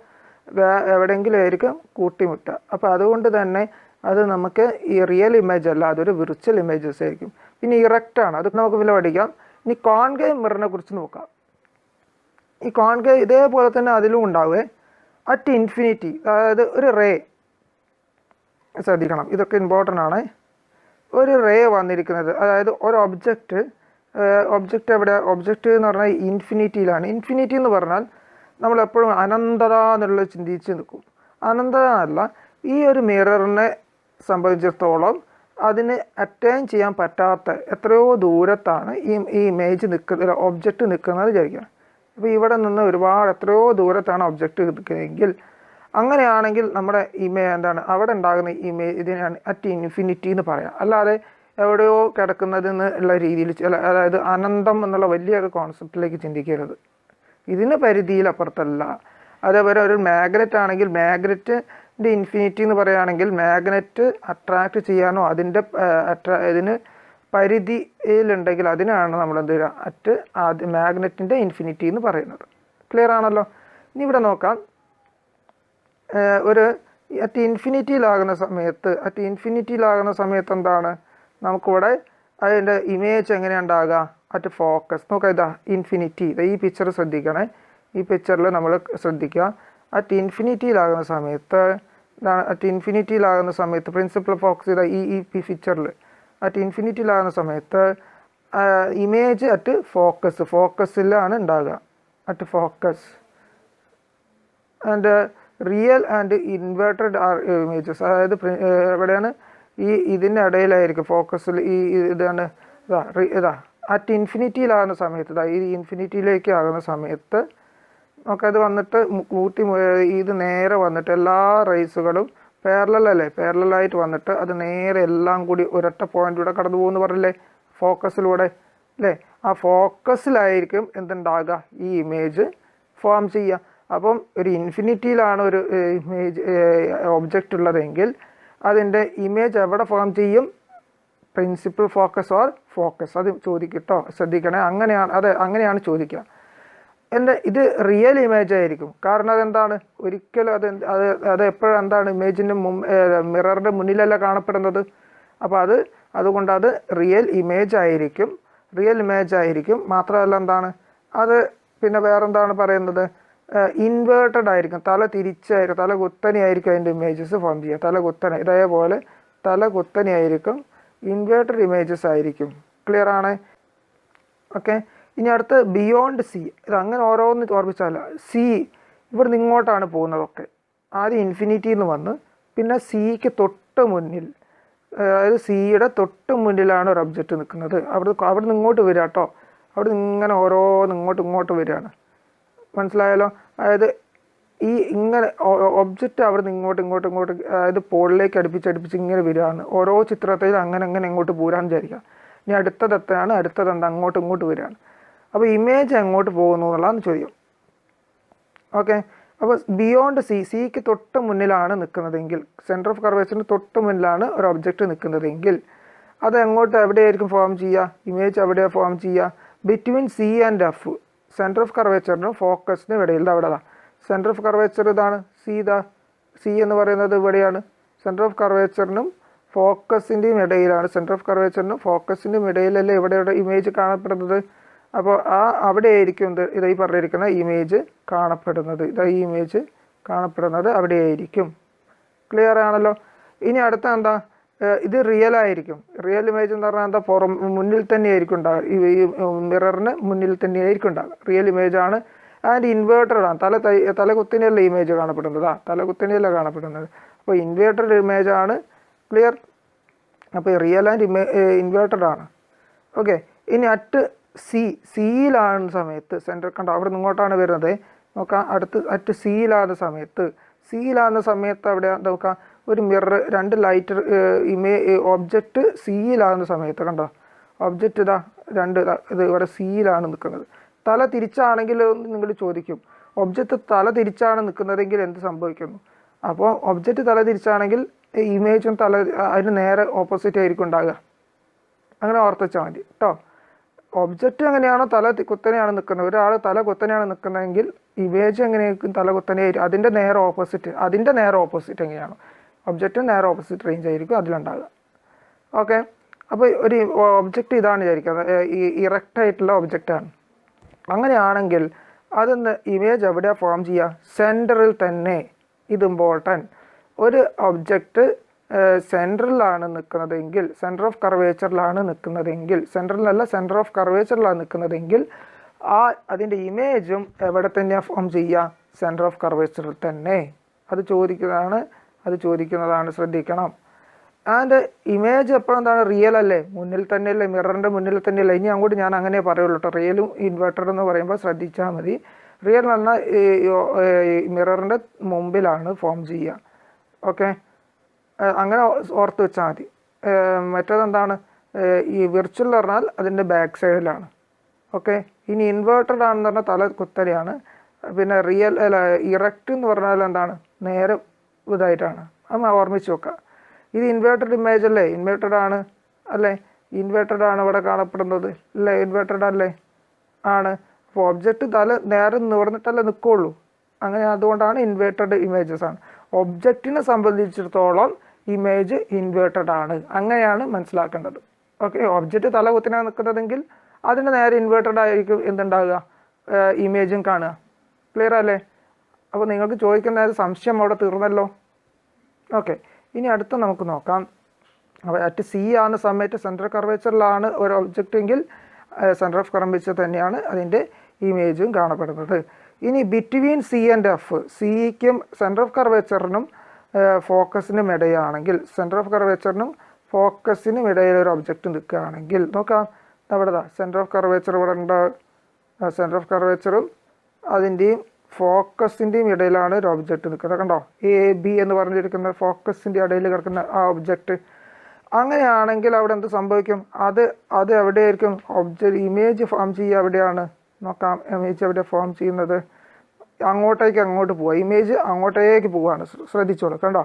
എവിടെയെങ്കിലും ആയിരിക്കും കൂട്ടിമുട്ടുക. അപ്പോൾ അതുകൊണ്ട് തന്നെ അത് നമുക്ക് ഈ റിയൽ ഇമേജ് അല്ല, അതൊരു വിർച്വൽ ഇമേജസ് ആയിരിക്കും. പിന്നെ ഇറക്റ്റാണ്, അത് നമുക്ക് പിന്നെ പഠിക്കാം. ഇനി കോൺകേവ് മിററിനെ കുറിച്ച് നോക്കാം. ഈ കോൺകേവ് ഇതേപോലെ തന്നെ അതിലും ഉണ്ടാവേ. അറ്റ് ഇൻഫിനിറ്റി, അതായത് ഒരു റേ, ശ്രദ്ധിക്കണം ഇതൊക്കെ ഇമ്പോർട്ടൻ്റ് ആണ്. ഒരു റേ വന്നിരിക്കുന്നത്, അതായത് ഒരു ഒബ്ജക്റ്റ് എവിടെ, ഒബ്ജക്റ്റ് എന്ന് പറഞ്ഞാൽ ഇൻഫിനിറ്റിയിലാണ്. ഇൻഫിനിറ്റി എന്ന് പറഞ്ഞാൽ നമ്മളെപ്പോഴും അനന്തത എന്നുള്ളത് ചിന്തിച്ച് നിൽക്കും. അനന്തത അല്ല, ഈ ഒരു മിററിനെ സംബന്ധിച്ചിടത്തോളം അതിന് അറ്റൈൻ ചെയ്യാൻ പറ്റാത്ത എത്രയോ ദൂരത്താണ് ഈ ഇമേജ് നിൽക്കുന്ന ഒബ്ജക്റ്റ് നിൽക്കുന്നത് വിചാരിക്കുക. അപ്പോൾ ഇവിടെ നിന്ന് ഒരുപാട് എത്രയോ ദൂരത്താണ് ഒബ്ജക്റ്റ് നിൽക്കുന്നതെങ്കിൽ, അങ്ങനെയാണെങ്കിൽ നമ്മുടെ എന്താണ് അവിടെ ഉണ്ടാകുന്ന ഇമേജ് ഇതിനാണ് അറ്റ് ഇൻഫിനിറ്റി എന്ന് പറയാം. അല്ലാതെ എവിടെയോ കിടക്കുന്നതെന്ന് ഉള്ള രീതിയിൽ, അതായത് അനന്തം എന്നുള്ള വലിയൊരു കോൺസെപ്റ്റിലേക്ക് ചിന്തിക്കരുത്. ഇതിന് പരിധിയിലപ്പുറത്തല്ല. അതേപോലെ ഒരു മാഗ്നറ്റ് ആണെങ്കിൽ മാഗ്നറ്റിൻ്റെ ഇൻഫിനിറ്റി എന്ന് പറയുകയാണെങ്കിൽ മാഗ്നറ്റ് അട്രാക്റ്റ് ചെയ്യാനോ ഇതിന് പരിധിയിലുണ്ടെങ്കിൽ അതിനാണ് നമ്മൾ എന്ത് ചെയ്യുക, മാഗ്നറ്റിൻ്റെ ഇൻഫിനിറ്റി എന്ന് പറയുന്നത്. ക്ലിയർ ആണല്ലോ? ഇനി ഇവിടെ നോക്കാം, ഒരു അറ്റ് ഇൻഫിനിറ്റിയിലാകുന്ന സമയത്ത് എന്താണ് നമുക്കിവിടെ അതിൻ്റെ ഇമേജ് എങ്ങനെയാണ് ഉണ്ടാകുക, അറ്റ് ഫോക്കസ്. നോക്കാം, ഇതാ ഇൻഫിനിറ്റി, ഈ പിക്ചർ ശ്രദ്ധിക്കണേ. ഈ പിക്ചറിൽ നമ്മൾ ശ്രദ്ധിക്കുക, അറ്റ് ഇൻഫിനിറ്റിയിലാകുന്ന സമയത്ത് പ്രിൻസിപ്പൽ ഫോക്കസ് ചെയ്ത ഈ പിക്ചറിൽ അറ്റ് ഇൻഫിനിറ്റിയിലാകുന്ന സമയത്ത് ഇമേജ് അറ്റ് ഫോക്കസിലാണ് ഉണ്ടാകുക, at focus. And real and inverted images, അതായത് എവിടെയാണ് ഇതിൻ്റെ ഇടയിലായിരിക്കും ഫോക്കസിൽ. ഇതാണ് ഇതാ അറ്റ് ഇൻഫിനിറ്റിയിലാകുന്ന സമയത്ത്, ഈ ഇൻഫിനിറ്റിയിലേക്ക് ആകുന്ന സമയത്ത് നമുക്കത് വന്നിട്ട് ഇത് നേരെ വന്നിട്ട് എല്ലാ റേസുകളും പാരലലായിട്ട് വന്നിട്ട് അത് നേരെ എല്ലാം കൂടി ഒരൊറ്റ പോയിന്റിലൂടെ കടന്നു പോകുമെന്ന് പറഞ്ഞില്ലേ, ഫോക്കസിലൂടെ അല്ലേ. ആ ഫോക്കസിലായിരിക്കും എന്തുണ്ടാകുക, ഈ ഇമേജ് ഫോം ചെയ്യുക. അപ്പം ഒരു ഇൻഫിനിറ്റിയിലാണ് ഒരു ഇമേജ് ഒബ്ജക്റ്റ് ഉള്ളതെങ്കിൽ അതിൻ്റെ ഇമേജ് എവിടെ ഫോം ചെയ്യും, പ്രിൻസിപ്പൽ ഫോക്കസ് ഓർ ഫോക്കസ്. അത് ചോദിക്കട്ടോ, ശ്രദ്ധിക്കണേ. അങ്ങനെയാണ് ചോദിക്കുക. ഇത് റിയൽ ഇമേജ് ആയിരിക്കും. കാരണം അതെന്താണ്, ഒരിക്കലും അത് എപ്പോഴും എന്താണ് ഇമേജിൻ്റെ മിററിൻ്റെ മുന്നിലല്ല കാണപ്പെടുന്നത്. അപ്പോൾ അതുകൊണ്ട് അത് റിയൽ ഇമേജ് ആയിരിക്കും. മാത്രമല്ല എന്താണ് അത്, പിന്നെ വേറെന്താണ് പറയുന്നത്, ഇൻവേർട്ടഡ് ആയിരിക്കും, തല കുത്തനെയായിരിക്കും അതിൻ്റെ ഇമേജസ് ഫോം ചെയ്യുക. ഇതേപോലെ തല കുത്തനെയായിരിക്കും, ഇൻവേർട്ടഡ് ഇമേജസ് ആയിരിക്കും. ക്ലിയർ ആണ്? ഓക്കെ. ഇനി അടുത്ത് ബിയോണ്ട് സി. ഇത് അങ്ങനെ ഓരോന്ന് ഓർമ്മിച്ചാൽ, സി ഇവിടെ നിന്ന് ഇങ്ങോട്ടാണ് പോകുന്നതൊക്കെ. ആദ്യം ഇൻഫിനിറ്റിയിൽ നിന്ന് വന്ന് പിന്നെ സിക്ക് തൊട്ട് മുന്നിൽ, അതായത് സിയുടെ തൊട്ട് മുന്നിലാണ് ഒരു ഒബ്ജക്റ്റ് നിൽക്കുന്നത്. അവിടെ നിന്ന് ഇങ്ങോട്ട് വരിക കേട്ടോ. അവിടെ നിന്ന് ഇങ്ങനെ ഓരോന്ന് ഇങ്ങോട്ട് വരികയാണ്. മനസ്സിലായാലോ? അതായത് ഇങ്ങനെ ഒബ്ജക്റ്റ് അവിടെ നിന്ന് ഇങ്ങോട്ട്, അതായത് പോളിലേക്ക് അടുപ്പിച്ച് ഇങ്ങനെ വരികയാണ്. ഓരോ ചിത്രത്തിൽ അങ്ങനെ ഇങ്ങോട്ട് പോരാന്ന് വിചാരിക്കുക. ഇനി അടുത്തതെന്താ അങ്ങോട്ട് വരികയാണ്. അപ്പോൾ ഇമേജ് എങ്ങോട്ട് പോകുന്നു എന്നുള്ളതാണ് ചോദ്യം. ഓക്കെ. അപ്പോൾ ബിയോണ്ട് സിക്ക് തൊട്ട് മുന്നിലാണ് നിൽക്കുന്നതെങ്കിൽ, സെൻറ്റർ ഓഫ് കർവേച്ചറിന് തൊട്ട് മുന്നിലാണ് ഒരു ഒബ്ജക്റ്റ് നിൽക്കുന്നതെങ്കിൽ അത് എവിടെയായിരിക്കും ഫോം ചെയ്യുക, ഇമേജ് എവിടെയാണ് ഫോം ചെയ്യുക, between C and F. Centre of കർവേച്ചറിനും ഫോക്കസിനും ഇടയിൽ, അവിടെതാ സെൻറ്റർ ഓഫ് കർവേച്ചർ, ഇതാണ് സി എന്ന് പറയുന്നത് ഇവിടെയാണ്. സെൻറ്റർ ഓഫ് കർവേച്ചറിനും ഫോക്കസിൻ്റെയും ഇടയിലാണ്, സെൻറ്റർ ഓഫ് കർവേച്ചറിനും ഫോക്കസിൻ്റെയും ഇടയിലല്ലേ ഇവിടെ ഇമേജ് കാണപ്പെടുന്നത്. അപ്പോൾ അവിടെ ആയിരിക്കും ഈ പറഞ്ഞിരിക്കുന്ന ഇമേജ് കാണപ്പെടുന്നത്. ഈ ഇമേജ് കാണപ്പെടുന്നത് അവിടെയായിരിക്കും. ക്ലിയർ ആണല്ലോ? ഇനി അടുത്ത എന്താ, ഇത് റിയൽ ആയിരിക്കും. റിയൽ ഇമേജ് എന്ന് പറഞ്ഞാൽ എന്താ, മുന്നിൽ തന്നെയായിരിക്കും ഉണ്ടാകുക, ഈ മിററിന് മുന്നിൽ തന്നെയായിരിക്കും ഉണ്ടാകുക. റിയൽ ഇമേജ് ആണ്. ആൻഡ് ഇൻവേർട്ടഡ് ആണ്. തലകുത്തനെയല്ല ഇമേജ് കാണപ്പെടുന്നത്, തലകുത്തനെയല്ല കാണപ്പെടുന്നത്. അപ്പോൾ ഇൻവേർട്ടഡ് ഇമേജ് ആണ്. ക്ലിയർ? അപ്പോൾ റിയൽ ആൻഡ് ഇൻവേർട്ടഡ് ആണ്. ഓക്കെ. ഇനി സിയിലാകുന്ന സമയത്ത്, സെൻറ്റർ കണ്ടോ അവിടെ നിന്ന് ഇങ്ങോട്ടാണ് വരുന്നത്. നോക്കാം, അറ്റ് സിയിലാകുന്ന സമയത്ത് അവിടെ നോക്കാം, ഒരു മിറർ, രണ്ട് ലൈറ്റ് ഒബ്ജക്റ്റ് സിയിലാകുന്ന സമയത്ത് കണ്ടോ, ഒബ്ജക്റ്റ് ഇത് ഇവിടെ സിയിലാണ് നിൽക്കുന്നത്. തല തിരിച്ചാണെങ്കിൽ നിങ്ങൾ ചോദിക്കും, ഒബ്ജക്റ്റ് തല തിരിച്ചാണ് നിൽക്കുന്നതെങ്കിൽ എന്ത് സംഭവിക്കുന്നു. അപ്പോൾ ഒബ്ജക്റ്റ് തല തിരിച്ചാണെങ്കിൽ ഇമേജും അതിന് നേരെ ഓപ്പോസിറ്റ് ആയിരിക്കും ഉണ്ടാകുക. അങ്ങനെ ഓർത്തുവെച്ചാൽ മതി കേട്ടോ. ഒബ്ജക്റ്റ് എങ്ങനെയാണോ കുത്തനെയാണ് നിൽക്കുന്നത്, ഒരാൾ തല കുത്തനെയാണ് നിൽക്കുന്നതെങ്കിൽ ഇമേജ് എങ്ങനെയായിരിക്കും, തല കുത്തനെയായിരിക്കും. അതിൻ്റെ നേരെ ഓപ്പോസിറ്റ് എങ്ങനെയാണോ, ഒബ്ജക്റ്റിന് നേരെ ഓപ്പോസിറ്റ് റേഞ്ച് ആയിരിക്കും അതിലുണ്ടാകുക. ഓക്കെ. അപ്പോൾ ഒരു ഒബ്ജക്റ്റ് ഇതാണ് വിചാരിക്കുന്നത്, ഈ ഇറക്റ്റ് ആയിട്ടുള്ള ഒബ്ജക്റ്റാണ്. അങ്ങനെയാണെങ്കിൽ അതിന്ന് ഇമേജ് എവിടെയാണ് ഫോം ചെയ്യുക? സെൻറ്ററിൽ തന്നെ. ഇത് ഇമ്പോർട്ടൻറ്റ്. ഒരു ഒബ്ജക്റ്റ് സെൻറ്ററിലാണ് നിൽക്കുന്നതെങ്കിൽ, സെൻറ്റർ ഓഫ് കർവേച്ചറിലാണ് നിൽക്കുന്നതെങ്കിൽ, സെൻറ്ററിലല്ല സെൻറ്റർ ഓഫ് കർവേച്ചറിലാണ് നിൽക്കുന്നതെങ്കിൽ അതിൻ്റെ ഇമേജും എവിടെ തന്നെയാണ് ഫോം ചെയ്യുക? സെൻറ്റർ ഓഫ് കർവേച്ചറിൽ തന്നെ. അത് ചോദിക്കുന്നതാണ്, ശ്രദ്ധിക്കണം. ആൻഡ് ഇമേജ് എപ്പോഴും എന്താണ്? റിയൽ അല്ലേ? മുന്നിൽ തന്നെയല്ലേ, മിററിൻ്റെ മുന്നിൽ തന്നെയല്ലേ. ഇനി അങ്ങോട്ട് ഞാൻ അങ്ങനെ പറയുള്ളൂ കേട്ടോ. റിയലും ഇൻവെർട്ടർ എന്ന് പറയുമ്പോൾ ശ്രദ്ധിച്ചാൽ മതി. റിയൽ എന്ന് പറഞ്ഞാൽ മിററിൻ്റെ മുമ്പിലാണ് ഫോം ചെയ്യുക. ഓക്കെ, അങ്ങനെ ഓർത്ത് വെച്ചാൽ മതി. മറ്റേതെന്താണ്? ഈ വിർച്വൽ എന്ന് പറഞ്ഞാൽ അതിൻ്റെ ബാക്ക് സൈഡിലാണ്. ഓക്കെ, ഇനി ഇൻവേർട്ടഡ് ആണെന്ന് പറഞ്ഞാൽ തല കുത്തനെയാണ്. പിന്നെ റിയൽ ഇറക്റ്റ് എന്ന് പറഞ്ഞാൽ എന്താണ്? നേരെ ഇതായിട്ടാണ്. അത് ഓർമ്മിച്ച് വെക്കുക. ഇത് ഇൻവേർട്ടഡ് ഇമേജ് അല്ലേ? ഇൻവേർട്ടഡ് ആണ് അല്ലേ? ഇൻവേർട്ടഡ് ആണ് ഇവിടെ കാണപ്പെടുന്നത് അല്ലേ? ഇൻവേർട്ടഡ് അല്ലേ? ആണ്. അപ്പോൾ ഒബ്ജക്റ്റ് തല നേരെ നിവർന്നിട്ടല്ലേ നിൽക്കുള്ളൂ. അങ്ങനെ അതുകൊണ്ടാണ് ഇൻവേർട്ടഡ് ഇമേജസ് ആണ്. ഒബ്ജക്റ്റിനെ സംബന്ധിച്ചിടത്തോളം ഇമേജ് ഇൻവേർട്ടഡ് ആണ്. അങ്ങനെയാണ് മനസ്സിലാക്കേണ്ടത്. ഓക്കെ, ഒബ്ജക്റ്റ് തല കുത്തിനാണ് നിൽക്കുന്നതെങ്കിൽ അതിന് നേരെ ഇൻവേർട്ടഡ് ആയിരിക്കും എന്തുണ്ടാകുക? ഇമേജും കാണുക. ക്ലിയർ അല്ലേ? അപ്പോൾ നിങ്ങൾക്ക് ചോദിക്കുന്ന സംശയം അവിടെ തീർന്നല്ലോ. ഓക്കെ, ഇനി അടുത്ത നമുക്ക് നോക്കാം. അപ്പോൾ അറ്റ് സി ആകുന്ന സമയത്ത് സെൻറ്റർ കർവേച്ചറിലാണ് ഒരു ഒബ്ജക്റ്റ് എങ്കിൽ സെൻറ്റർ ഓഫ് കർവേച്ചർ തന്നെയാണ് അതിൻ്റെ ഇമേജും കാണപ്പെടുന്നത്. ഇനി ബിറ്റ്വീൻ സി ആൻഡ് എഫ്, സിക്കും സെൻറ്റർ ഓഫ് കർവേച്ചറിനും ഫോക്കസിനും ഇടയാണെങ്കിൽ, സെൻറ്റർ ഓഫ് കർവേച്ചറിനും ഫോക്കസിനും ഇടയിൽ ഒരു ഒബ്ജക്റ്റ് നിൽക്കുകയാണെങ്കിൽ നോക്കാം. അവിടെ സെൻറ്റർ ഓഫ് കർവേച്ചർ ഇവിടെ ഉണ്ട്. സെൻറ്റർ ഓഫ് കർവേച്ചറും അതിൻ്റെയും ഫോക്കസിൻ്റെയും ഇടയിലാണ് ഒരു ഒബ്ജക്റ്റ് നിൽക്കുന്നത്. കണ്ടോ? എ ബി എന്ന് പറഞ്ഞിരിക്കുന്ന ഫോക്കസിൻ്റെ ഇടയിൽ കിടക്കുന്ന ആ ഒബ്ജക്റ്റ്. അങ്ങനെയാണെങ്കിൽ അവിടെ എന്ത് സംഭവിക്കും? അത് എവിടെയായിരിക്കും ഇമേജ് ഫോം ചെയ്യുക? എവിടെയാണ് നോക്കാം. ഇമേജ് എവിടെ ഫോം ചെയ്യുന്നത്? അങ്ങോട്ട് പോവുക. ഇമേജ് അങ്ങോട്ടേക്ക് പോവുകയാണ്. ശ്രദ്ധിച്ചോളൂ. കണ്ടോ?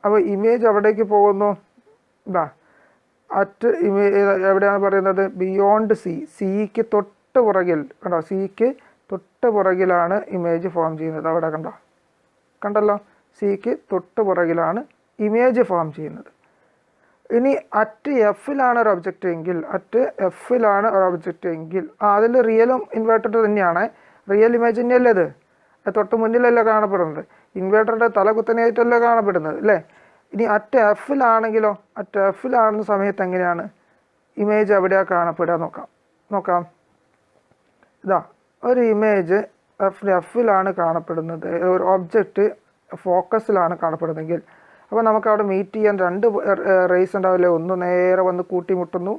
അപ്പോൾ ഇമേജ് എവിടേക്ക് പോകുന്നു? ഇതാ അറ്റ് ഇമേജ് എവിടെയാണ് പറയുന്നത്? ബിയോണ്ട് സി, സിക്ക് തൊട്ട് പുറകിൽ. കണ്ടോ? സിക്ക് തൊട്ട് പുറകിലാണ് ഇമേജ് ഫോം ചെയ്യുന്നത്. അവിടെ കണ്ടല്ലോ? സിക്ക് തൊട്ട് പുറകിലാണ് ഇമേജ് ഫോം ചെയ്യുന്നത്. ഇനി അറ്റ് എഫിലാണ് ഒരു ഒബ്ജക്റ്റ് എങ്കിൽ, അതിൽ റിയലും ഇൻവേർട്ടഡ് തന്നെയാണ്. റിയൽ ഇമേജ് തന്നെയല്ലേ ഇത്? തൊട്ട് മുന്നിലല്ല കാണപ്പെടുന്നത്. ഇൻവേർട്ടറുടെ തലകുത്തനെയായിട്ടല്ല കാണപ്പെടുന്നത് അല്ലേ? ഇനി അറ്റ് എഫിലാണെങ്കിലോ? അറ്റ് എഫിലാകുന്ന സമയത്ത് എങ്ങനെയാണ് ഇമേജ് എവിടെയാണ് കാണപ്പെടുക? നോക്കാം. ഇതാ ഒരു ഇമേജ് എഫിലാണ് കാണപ്പെടുന്നത്. ഒരു ഒബ്ജക്റ്റ് ഫോക്കസിലാണ് കാണപ്പെടുന്നതെങ്കിൽ, അപ്പോൾ നമുക്ക് അവിടെ മീറ്റ് ചെയ്യാൻ രണ്ട് റേസ് ഉണ്ടാവില്ലേ? ഒന്ന് നേരെ വന്ന് കൂട്ടിമുട്ടുന്നു.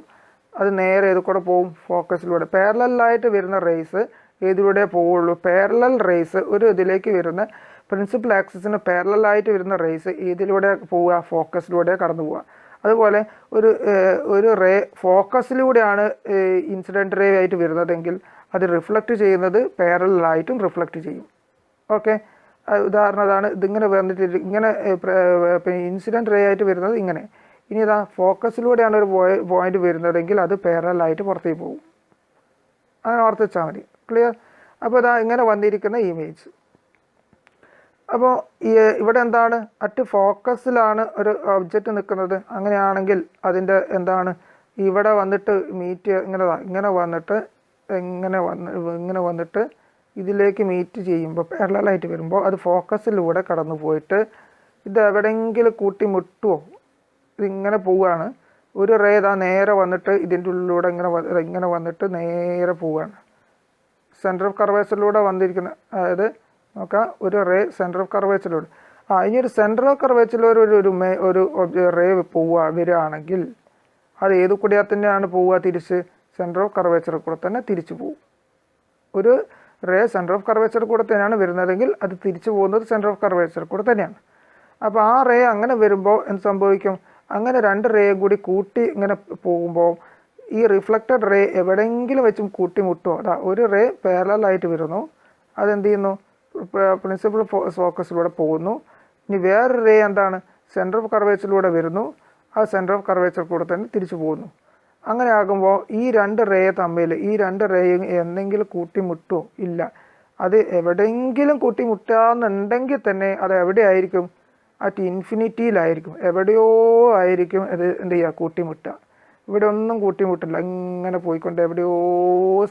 അത് നേരെ ഏത് കൂടെ പോവും? ഫോക്കസിലൂടെ. പാരലലായിട്ട് വരുന്ന റേസ് ഏതിലൂടെ പോവുള്ളൂ? പാരലൽ റേസ് ഒരു ഇതിലേക്ക് വരുന്ന പ്രിൻസിപ്പൽ ആക്സിസിന് പാരലലായിട്ട് വരുന്ന റേസ് ഏതിലൂടെ പോവുക? ഫോക്കസിലൂടെ കടന്നു പോവുക. അതുപോലെ ഒരു റേ ഫോക്കസിലൂടെയാണ് ഇൻസിഡൻറ്റ് റേ ആയിട്ട് വരുന്നതെങ്കിൽ അത് റിഫ്ലക്റ്റ് ചെയ്യുന്നത് പാരലലായിട്ടും റിഫ്ലക്റ്റ് ചെയ്യും. ഓക്കെ, ഉദാഹരണമാണ് ഇതിങ്ങനെ വന്നിട്ട് ഇങ്ങനെ ഇൻസിഡൻറ്റ് റേ ആയിട്ട് വരുന്നത് ഇങ്ങനെ. ഇനി ഇതാ ഫോക്കസിലൂടെയാണ് ഒരു പോയിന്റ് വരുന്നതെങ്കിൽ അത് പാരലലായിട്ട് പുറത്തേക്ക് പോകും. അങ്ങനെ ഓർത്ത് വെച്ചാൽ മതി. ക്ലിയർ? അപ്പോൾ ഇതാ ഇങ്ങനെ വന്നിരിക്കുന്ന ഇമേജ്. അപ്പോൾ ഇവിടെ എന്താണ്? അറ്റ് ഫോക്കസിലാണ് ഒരു ഒബ്ജക്റ്റ് നിൽക്കുന്നത്. അങ്ങനെയാണെങ്കിൽ അതിൻ്റെ എന്താണ്? ഇവിടെ വന്നിട്ട് മീറ്റ് ഇങ്ങനെ വന്നിട്ട് ഇതിലേക്ക് മീറ്റ് ചെയ്യുമ്പോൾ പാരലലായിട്ട് വരുമ്പോൾ അത് ഫോക്കസിലൂടെ കടന്നു പോയിട്ട് ഇത് എവിടെയെങ്കിലും കൂട്ടിമുട്ടുമോ? ഇതിങ്ങനെ പോവുകയാണ്. ഒരു റേ നേരെ വന്നിട്ട് ഇതിൻ്റെ ഉള്ളിലൂടെ ഇങ്ങനെ വന്നിട്ട് നേരെ പോവുകയാണ്. സെൻറ്റർ ഓഫ് കർവേച്ചറിലൂടെ വന്നിരിക്കുന്ന, അതായത് നോക്കാം, ഒരു റേ സെൻറ്റർ ഓഫ് കർവേച്ചറിലൂടെ. ഇനി ഒരു സെൻറ്റർ ഓഫ് കർവേച്ചറിലൂടെ ഒരു റേ വരികയാണെങ്കിൽ അത് ഏത് കൂടിയാൽ തന്നെയാണ് പോവുക? തിരിച്ച് സെൻറ്റർ ഓഫ് കർവേച്ചറിൽ കൂടെ തന്നെ തിരിച്ചു പോകും. ഒരു റേ സെൻറ്റർ ഓഫ് കർവേച്ചർ കൂടെ തന്നെയാണ് വരുന്നതെങ്കിൽ അത് തിരിച്ചു പോകുന്നത് സെൻറ്റർ ഓഫ് കർവേച്ചർ കൂടെ തന്നെയാണ്. അപ്പോൾ ആ റേ അങ്ങനെ വരുമ്പോൾ എന്ത് സംഭവിക്കും? അങ്ങനെ രണ്ട് റേ കൂടി കൂട്ടി ഇങ്ങനെ പോകുമ്പോൾ ഈ റിഫ്ലക്റ്റഡ് റേ എവിടെയെങ്കിലും വെച്ചും കൂട്ടിമുട്ടുമോ? ഒരു റേ പാരലലായിട്ട് വരുന്നു, അതെന്ത് ചെയ്യുന്നു? പ്രിൻസിപ്പൽ ഫോക്കസിലൂടെ പോകുന്നു. ഇനി വേറൊരു റേ എന്താണ്? സെൻറ്റർ ഓഫ് കർവേച്ചറിലൂടെ വരുന്നു, ആ സെൻറ്റർ ഓഫ് കർവേച്ചർ കൂടെ തന്നെ തിരിച്ചു പോകുന്നു. അങ്ങനെ ആകുമ്പോൾ ഈ രണ്ട് റേ തമ്മിൽ എന്തെങ്കിലും കൂട്ടിമുട്ടുമോ? ഇല്ല. അത് എവിടെയെങ്കിലും കൂട്ടിമുട്ടാന്നുണ്ടെങ്കിൽ തന്നെ അത് എവിടെയായിരിക്കും? അറ്റ് ഇൻഫിനിറ്റിയിലായിരിക്കും. എവിടെയോ ആയിരിക്കും അത് എന്ത് ചെയ്യുക? കൂട്ടിമുട്ടുക. ഇവിടെ ഒന്നും കൂട്ടിമുട്ടില്ല. ഇങ്ങനെ പോയിക്കൊണ്ട് എവിടെയോ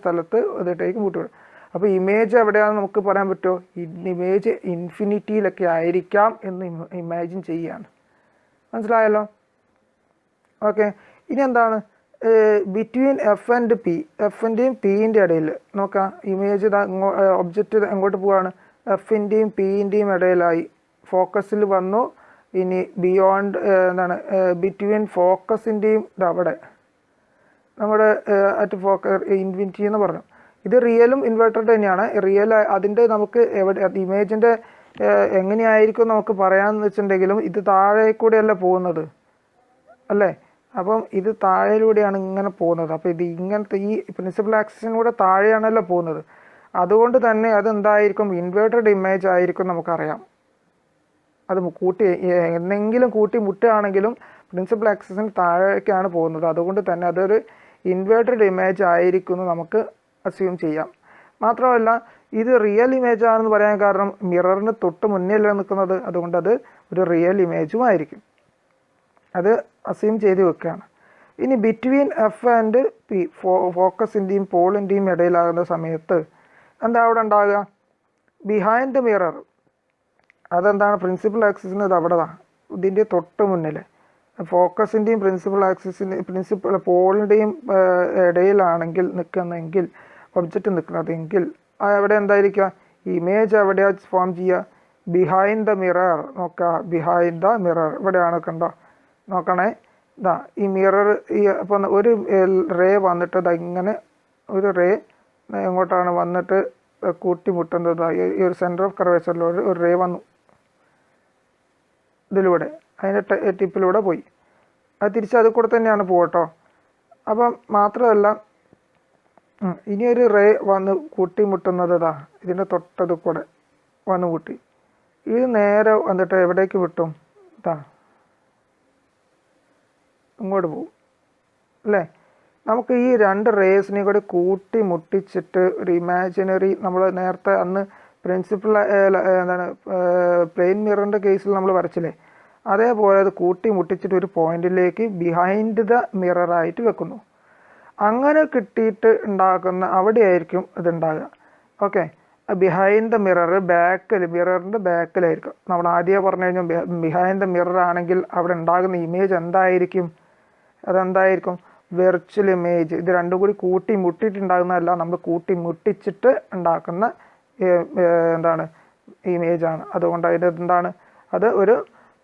സ്ഥലത്ത് അതിട്ടേക്ക് കൂട്ടിമുട്ടും. അപ്പോൾ ഇമേജ് എവിടെയാണെന്ന് നമുക്ക് പറയാൻ പറ്റുമോ? ഇമേജ് ഇൻഫിനിറ്റിയിലൊക്കെ ആയിരിക്കാം എന്ന് ഇമാജിൻ ചെയ്യുകയാണ്. മനസ്സിലായല്ലോ? ഓക്കെ. ഇനി എന്താണ് ബിറ്റ്വീൻ എഫ് ആൻഡ് പി, എഫിൻ്റെയും പിൻ്റെ ഇടയിൽ നോക്കാം. ഇമേജ് ഒബ്ജക്റ്റ് എങ്ങോട്ട് പോവാണ്? എഫിൻ്റെയും പിൻ്റെയും ഇടയിലായി ഫോക്കസിൽ വന്നു. ഇനി ബിയോണ്ട് എന്താണ് ബിറ്റ്വീൻ ഫോക്കസിൻ്റെയും അവിടെ നമ്മുടെ അറ്റ് ഫോക്കസ് ഇൻഫിനിറ്റി എന്ന് പറഞ്ഞു. ഇത് റിയലും ഇൻവേർട്ടഡ് തന്നെയാണ്. റിയൽ അതിൻ്റെ നമുക്ക് എവിടെ ഇമേജിൻ്റെ എങ്ങനെയായിരിക്കും നമുക്ക് പറയാമെന്ന് വെച്ചിട്ടുണ്ടെങ്കിലും ഇത് താഴെ കൂടെയല്ല പോകുന്നത് അല്ലേ? അപ്പം ഇത് താഴെയിലൂടെയാണ് ഇങ്ങനെ പോകുന്നത്. അപ്പോൾ ഇത് ഇങ്ങനത്തെ ഈ പ്രിൻസിപ്പൽ ആക്സിസിലൂടെ താഴെയാണല്ലോ പോകുന്നത്. അതുകൊണ്ട് തന്നെ അതെന്തായിരിക്കും? ഇൻവേർട്ടഡ് ഇമേജ് ആയിരിക്കും നമുക്കറിയാം. അത് കൂട്ടി എന്തെങ്കിലും കൂട്ടി മുട്ടുകയാണെങ്കിലും പ്രിൻസിപ്പൽ ആക്സിസിന് താഴേക്കാണ് പോകുന്നത്. അതുകൊണ്ട് തന്നെ അതൊരു ഇൻവേർട്ടഡ് ഇമേജ് ആയിരിക്കും എന്ന് നമുക്ക് അസ്യൂം ചെയ്യാം. മാത്രമല്ല ഇത് റിയൽ ഇമേജ് ആണെന്ന് പറയാൻ കാരണം മിററിന് തൊട്ട് മുന്നിലല്ല നിൽക്കുന്നത്. അതുകൊണ്ട് അത് ഒരു റിയൽ ഇമേജും ആയിരിക്കും. അത് അസ്യൂം ചെയ്ത് വെക്കുകയാണ്. ഇനി ബിറ്റ്വീൻ എഫ് ആൻഡ് പി ഫോക്കസിൻ്റെയും പോളിൻ്റെയും ഇടയിലാകുന്ന സമയത്ത് എന്താ അവിടെ ഉണ്ടാകുക? Behind the mirror. അതെന്താണ്? പ്രിൻസിപ്പൽ ആക്സിസിന് ഇത് അവിടെതാണ്, ഇതിൻ്റെ തൊട്ട് മുന്നിൽ. ഫോക്കസിൻ്റെയും പ്രിൻസിപ്പൽ പോളിൻ്റെയും ഇടയിലാണെങ്കിൽ നിൽക്കുന്നതെങ്കിൽ ഒബ്ജക്റ്റ് നിൽക്കുന്നതെങ്കിൽ അവിടെ എന്തായിരിക്കുക? ഇമേജ് എവിടെയാണ് ഫോം ചെയ്യുക? Behind the mirror. നോക്കുക, ബിഹൈൻഡ് ദ മിറർ ഇവിടെയാണ്. കണ്ടോ? നോക്കണേ, ഇതാ ഈ മിറർ ഈ അപ്പം ഒരു റേ വന്നിട്ട് ഇതാ ഇങ്ങനെ ഒരു റേ എങ്ങോട്ടാണ് വന്നിട്ട് കൂട്ടിമുട്ടുന്നത്? ഈ ഒരു സെൻറ്റർ ഓഫ് കർവേച്ചറിലൂടെ ഒരു റേ വന്നു ഇതിലൂടെ, അതിൻ്റെ ടിപ്പിലൂടെ പോയി. അത് തിരിച്ച് അതിൽ കൂടെ തന്നെയാണ് പോകട്ടോ. അപ്പം മാത്രമല്ല ഇനിയൊരു റേ വന്ന് കൂട്ടിമുട്ടുന്നത് ഇതാ ഇതിൻ്റെ തൊട്ടത് കൂടെ വന്ന് കൂട്ടി. ഇത് നേരെ വന്നിട്ട് എവിടേക്ക് വിട്ടും? ഇതാ ഇങ്ങോട്ട് പോകും അല്ലേ? നമുക്ക് ഈ രണ്ട് റേസിനെ കൂടി കൂട്ടി മുട്ടിച്ചിട്ട് ഒരു ഇമാജിനറി, നമ്മൾ നേരത്തെ അന്ന് പ്രിൻസിപ്പൽ എന്താണ് പ്ലെയിൻ മിററിൻ്റെ കേസിൽ നമ്മൾ വരച്ചില്ലേ, അതേപോലെ അത് കൂട്ടി മുട്ടിച്ചിട്ട് ഒരു പോയിന്റിലേക്ക് ബിഹൈൻഡ് ദ മിററായിട്ട് വെക്കുന്നു. അങ്ങനെ കിട്ടിയിട്ട് ഉണ്ടാക്കുന്ന അവിടെയായിരിക്കും ഇതുണ്ടാകുക. ഓക്കെ. ബിഹൈൻഡ് ദ മിറർ മിററിൻ്റെ ബാക്കിലായിരിക്കും. നമ്മൾ ആദ്യമേ പറഞ്ഞു കഴിഞ്ഞാൽ ബിഹൈൻഡ് ദ മിറർ ആണെങ്കിൽ അവിടെ ഉണ്ടാകുന്ന ഇമേജ് എന്തായിരിക്കും? അതെന്തായിരിക്കും? Virtual image. ഇത് രണ്ടും കൂടി കൂട്ടി മുട്ടിയിട്ടുണ്ടാകുന്നതല്ല, നമ്മൾ കൂട്ടി മുട്ടിച്ചിട്ട് ഉണ്ടാക്കുന്ന എന്താണ് ഇമേജാണ്. അതുകൊണ്ട് അതിൻ്റെ എന്താണ്? അത് ഒരു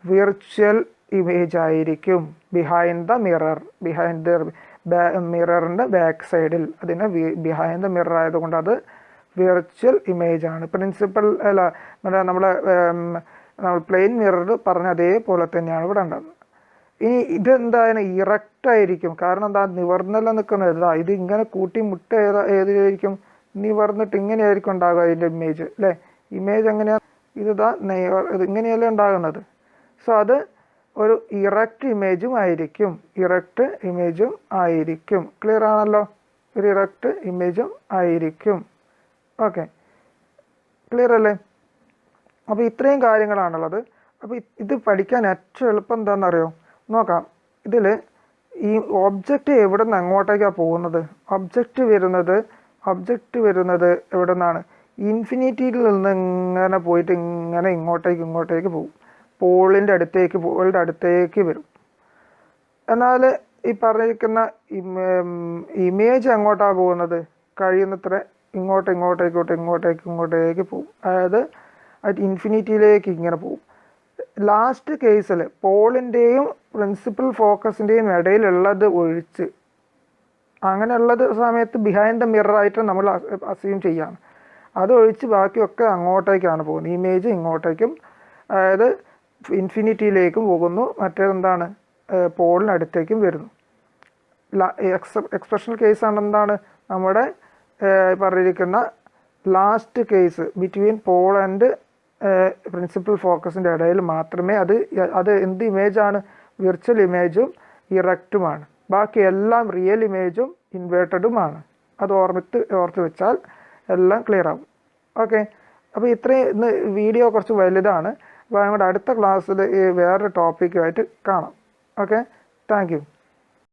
വിർച്വൽ ഇമേജ് ആയിരിക്കും. Behind the mirror, behind the മിററിൻ്റെ ബാക്ക് സൈഡിൽ അതിന് ബിഹൈൻഡ് ദ മിറർ ആയതുകൊണ്ട് അത് വിർച്വൽ ഇമേജ് ആണ്. പ്രിൻസിപ്പൽ നമ്മൾ പ്ലെയിൻ മിറർ പറഞ്ഞ അതേപോലെ തന്നെയാണ് ഇവിടെ ഉണ്ടാകുന്നത്. ഇനി ഇതെന്തായാലും ഇറക്റ്റ് ആയിരിക്കും. കാരണം എന്താ? നിവർന്നെല്ലാം നിൽക്കുന്നത്. ഇതാ ഇത് ഇങ്ങനെ കൂട്ടി മുട്ട ഏതായിരിക്കും? നിവർന്നിട്ട് ഇങ്ങനെയായിരിക്കും ഉണ്ടാകുക അതിൻ്റെ ഇമേജ് അല്ലേ? ഇമേജ് എങ്ങനെയാണ്? ഇതാ ഇത് ഇങ്ങനെയല്ലേ ഉണ്ടാകുന്നത്. സോ അത് ഒരു ഇറക്റ്റ് ഇമേജും ആയിരിക്കും. ഇറക്റ്റ് ഇമേജും ആയിരിക്കും. ക്ലിയർ ആണല്ലോ? ഒരു ഇറക്റ്റ് ഇമേജും ആയിരിക്കും. ഓക്കെ, ക്ലിയർ അല്ലേ? അപ്പോൾ ഇത്രയും കാര്യങ്ങളാണുള്ളത്. അപ്പോൾ ഇത് പഠിക്കാൻ ഏറ്റവും എളുപ്പം എന്താണെന്നറിയോ? നോക്കാം. ഇതിൽ ഈ ഒബ്ജക്റ്റ് എവിടെ നിന്ന് അങ്ങോട്ടേക്കാണ് പോകുന്നത്? ഒബ്ജക്റ്റ് വരുന്നത് എവിടെ നിന്നാണ്? ഇൻഫിനിറ്റിയിൽ നിന്ന് ഇങ്ങനെ പോയിട്ട് ഇങ്ങനെ ഇങ്ങോട്ടേക്ക് പോകും. പോളിൻ്റെ അടുത്തേക്ക് വരും. എന്നാൽ ഈ പറഞ്ഞിരിക്കുന്ന ഇമേജ് എങ്ങോട്ടാണ് പോകുന്നത്? കഴിയുന്നത്ര ഇങ്ങോട്ടേക്ക് പോകും. അതായത് അത് ഇൻഫിനിറ്റിയിലേക്ക് ഇങ്ങനെ പോകും. ലാസ്റ്റ് കേസിൽ പോളിൻ്റെയും പ്രിൻസിപ്പൽ ഫോക്കസിൻ്റെയും ഇടയിലുള്ളത് ഒഴിച്ച്, അങ്ങനെയുള്ളത് സമയത്ത് ബിഹൈൻഡ് ദ മിറർ ആയിട്ട് നമ്മൾ അസ്യൂം ചെയ്യാണ്. അതൊഴിച്ച് ബാക്കിയൊക്കെ അങ്ങോട്ടേക്കാണ് പോകുന്നത്. ഇമേജ് ഇങ്ങോട്ടേക്കും, അതായത് ഇൻഫിനിറ്റിയിലേക്കും പോകുന്നു. മറ്റേതെന്താണ്? പോളിനടുത്തേക്കും വരുന്നു. എക്സ്പ്രഷണൽ കേസാണ് എന്താണ്? നമ്മുടെ പറഞ്ഞിരിക്കുന്ന last case between pole and principal ഫോക്കസിൻ്റെ ഇടയിൽ മാത്രമേ അത് എന്ത് ഇമേജാണ്? വിർച്വൽ ഇമേജും ഇറക്റ്റുമാണ്. ബാക്കി എല്ലാം റിയൽ ഇമേജും ഇൻവേർട്ടഡുമാണ്. അത് ഓർത്ത് വെച്ചാൽ എല്ലാം ക്ലിയർ ആവും. ഓക്കെ. അപ്പോൾ ഇത്രയും ഇന്ന് വീഡിയോ കുറച്ച് വലുതാണ്. അപ്പോൾ നമ്മുടെ അടുത്ത ക്ലാസ്സിൽ വേറൊരു ടോപ്പിക്കുമായിട്ട് കാണാം. Okay, thank you.